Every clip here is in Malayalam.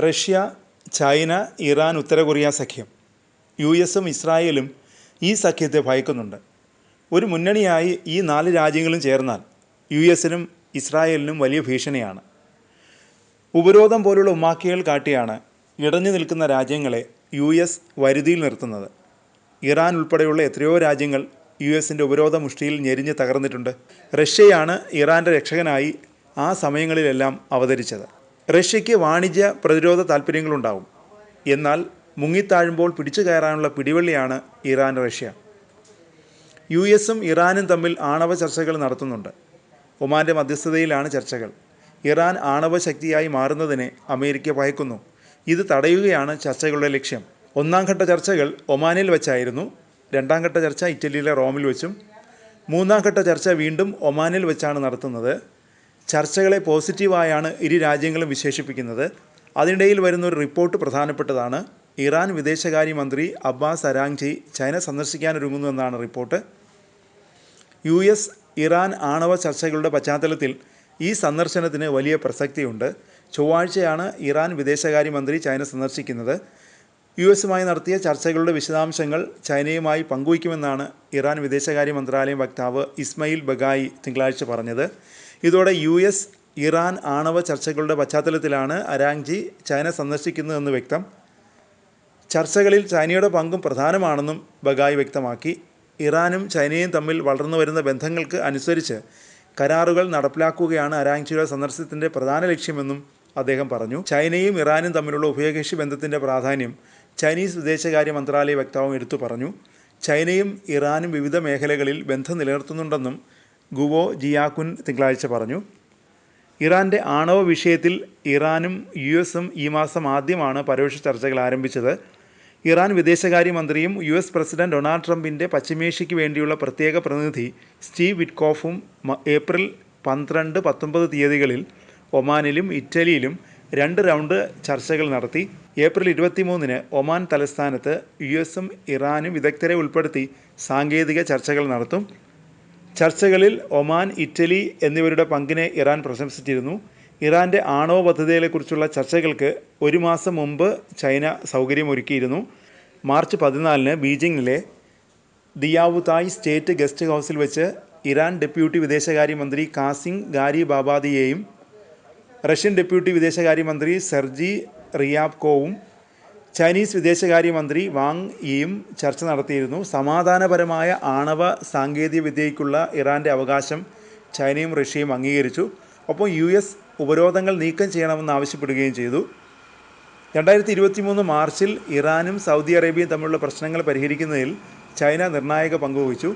റഷ്യ, ചൈന, ഇറാൻ, ഉത്തര കൊറിയ സഖ്യം. യുഎസും ഇസ്രായേലും ഈ സഖ്യത്തെ ഭയക്കുന്നുണ്ട്. ഒരു മുന്നണിയായി ഈ 4 രാജ്യങ്ങളും ചേർന്നാൽ യുഎസിനും ഇസ്രായേലിനും വലിയ ഭീഷണിയാണ്. ഉപരോധം പോലുള്ള ഉമ്മാക്കികൾ കാട്ടിയാണ് ഇടഞ്ഞു നിൽക്കുന്ന രാജ്യങ്ങളെ യുഎസ് വരുതിയിൽ നിർത്തുന്നത്. ഇറാൻ ഉൾപ്പെടെയുള്ള എത്രയോ രാജ്യങ്ങൾ യുഎസിൻ്റെ ഉപരോധ മുഷ്ടിയിൽ ഞെരിഞ്ഞ് തകർന്നിട്ടുണ്ട്. റഷ്യയാണ് ഇറാൻ്റെ രക്ഷകനായി ആ സമയങ്ങളിലെല്ലാം അവതരിച്ചത്. റഷ്യയ്ക്ക് വാണിജ്യ പ്രതിരോധ താൽപ്പര്യങ്ങളുണ്ടാവും. എന്നാൽ മുങ്ങിത്താഴുമ്പോൾ പിടിച്ചു കയറാനുള്ള പിടിവള്ളിയാണ് ഇറാൻ, റഷ്യ. യുഎസും ഇറാനും തമ്മിൽ ആണവ ചർച്ചകൾ നടത്തുന്നുണ്ട്. ഒമാൻ്റെ മധ്യസ്ഥതയിലാണ് ചർച്ചകൾ. ഇറാൻ ആണവ ശക്തിയായി മാറുന്നതിനെ അമേരിക്ക ഭയക്കുന്നു. ഇത് തടയുകയാണ് ചർച്ചകളുടെ ലക്ഷ്യം. 1ാം ഘട്ട ചർച്ചകൾ ഒമാനിൽ വെച്ചായിരുന്നു. 2ാം ഘട്ട ചർച്ച ഇറ്റലിയിലെ റോമിൽ വെച്ചും 3ാം ഘട്ട ചർച്ച വീണ്ടും ഒമാനിൽ വെച്ചാണ് നടത്തുന്നത്. ചർച്ചകളെ പോസിറ്റീവായാണ് ഇരു രാജ്യങ്ങളും വിശേഷിപ്പിക്കുന്നത്. അതിനിടയിൽ വരുന്നൊരു റിപ്പോർട്ട് പ്രധാനപ്പെട്ടതാണ്. ഇറാൻ വിദേശകാര്യമന്ത്രി അബ്ബാസ് അരാങ്ചി ചൈന സന്ദർശിക്കാനൊരുങ്ങുന്നുവെന്നാണ് റിപ്പോർട്ട്. യുഎസ് ഇറാൻ ആണവ ചർച്ചകളുടെ പശ്ചാത്തലത്തിൽ ഈ സന്ദർശനത്തിന് വലിയ പ്രസക്തിയുണ്ട്. ചൊവ്വാഴ്ചയാണ് ഇറാൻ വിദേശകാര്യമന്ത്രി ചൈന സന്ദർശിക്കുന്നത്. യുഎസുമായി നടത്തിയ ചർച്ചകളുടെ വിശദാംശങ്ങൾ ചൈനയുമായി പങ്കുവയ്ക്കുമെന്നാണ് ഇറാൻ വിദേശകാര്യ മന്ത്രാലയം വക്താവ് ഇസ്മയിൽ ബഗായി തിങ്കളാഴ്ച പറഞ്ഞത്. ഇതോടെ യുഎസ് ഇറാൻ ആണവ ചർച്ചകളുടെ പശ്ചാത്തലത്തിലാണ് അരാങ്ചി ചൈന സന്ദർശിക്കുന്നതെന്ന് വ്യക്തം. ചർച്ചകളിൽ ചൈനയുടെ പങ്കും പ്രധാനമാണെന്നും ബഗായി വ്യക്തമാക്കി. ഇറാനും ചൈനയും തമ്മിൽ വളർന്നു വരുന്ന ബന്ധങ്ങൾക്ക് അനുസരിച്ച് കരാറുകൾ നടപ്പിലാക്കുകയാണ് അരാങ്ചിയുടെ സന്ദർശനത്തിൻ്റെ പ്രധാന ലക്ഷ്യമെന്നും അദ്ദേഹം പറഞ്ഞു. ചൈനയും ഇറാനും തമ്മിലുള്ള ഉഭയകക്ഷി ബന്ധത്തിൻ്റെ പ്രാധാന്യം ചൈനീസ് വിദേശകാര്യ മന്ത്രാലയ വക്താവും എടുത്തു പറഞ്ഞു. ചൈനയും ഇറാനും വിവിധ മേഖലകളിൽ ബന്ധം നിലനിർത്തുന്നുണ്ടെന്നും ഗുവോ ജിയാകുൻ തിങ്കളാഴ്ച പറഞ്ഞു. ഇറാൻ്റെ ആണവ വിഷയത്തിൽ ഇറാനും യുഎസും ഈ മാസം ആദ്യമാണ് പരോക്ഷ ചർച്ചകൾ ആരംഭിച്ചത്. ഇറാൻ വിദേശകാര്യമന്ത്രിയും യുഎസ് പ്രസിഡന്റ് ഡൊണാൾഡ് ട്രംപിൻ്റെ പശ്ചിമേഷ്യയ്ക്ക് വേണ്ടിയുള്ള പ്രത്യേക പ്രതിനിധി സ്റ്റീവ് വിറ്റ്കോഫും ഏപ്രിൽ 12, 19 തീയതികളിൽ ഒമാനിലും ഇറ്റലിയിലും 2 റൗണ്ട് ചർച്ചകൾ നടത്തി. ഏപ്രിൽ 23-ന് ഒമാൻ തലസ്ഥാനത്ത് യുഎസും ഇറാനും വിദഗ്ധരെ ഉൾപ്പെടുത്തി സാങ്കേതിക ചർച്ചകൾ നടത്തും. ചർച്ചകളിൽ ഒമാൻ, ഇറ്റലി എന്നിവരുടെ പങ്കിനെ ഇറാൻ പ്രശംസിച്ചിരുന്നു. ഇറാൻ്റെ ആണവ പദ്ധതികളെക്കുറിച്ചുള്ള ചർച്ചകൾക്ക് 1 മാസം മുമ്പ് ചൈന സൗകര്യമൊരുക്കിയിരുന്നു. മാർച്ച് 14-ന് ബീജിങ്ങിലെ ദിയാവുതായ് സ്റ്റേറ്റ് ഗസ്റ്റ് ഹൗസിൽ വെച്ച് ഇറാൻ ഡെപ്യൂട്ടി വിദേശകാര്യമന്ത്രി കാസിം ഗാരിബാബാദിയെയും റഷ്യൻ ഡെപ്യൂട്ടി വിദേശകാര്യമന്ത്രി സെർജി റിയാബ്കോവും ചൈനീസ് വിദേശകാര്യമന്ത്രി വാങ് യിയും ചർച്ച നടത്തിയിരുന്നു. സമാധാനപരമായ ആണവ സാങ്കേതിക വിദ്യയ്ക്കുള്ള ഇറാൻ്റെ അവകാശം ചൈനയും റഷ്യയും അംഗീകരിച്ചു. ഒപ്പം യുഎസ് ഉപരോധങ്ങൾ നീക്കം ചെയ്യണമെന്ന് ആവശ്യപ്പെടുകയും ചെയ്തു. 2023 മാർച്ചിൽ ഇറാനും സൗദി അറേബ്യയും തമ്മിലുള്ള പ്രശ്നങ്ങൾ പരിഹരിക്കുന്നതിൽ ചൈന നിർണായക പങ്കുവഹിച്ചു.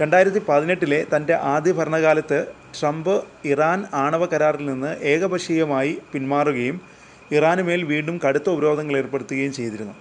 2018-ലെ തൻ്റെ ആദ്യ ഭരണകാലത്ത് ട്രംപ് ഇറാൻ ആണവ കരാറിൽ നിന്ന് ഏകപക്ഷീയമായി പിന്മാറുകയും ഇറാനുമേൽ വീണ്ടും കടുത്ത ഉപരോധങ്ങൾ ഏർപ്പെടുത്തുകയും ചെയ്തിരുന്നു.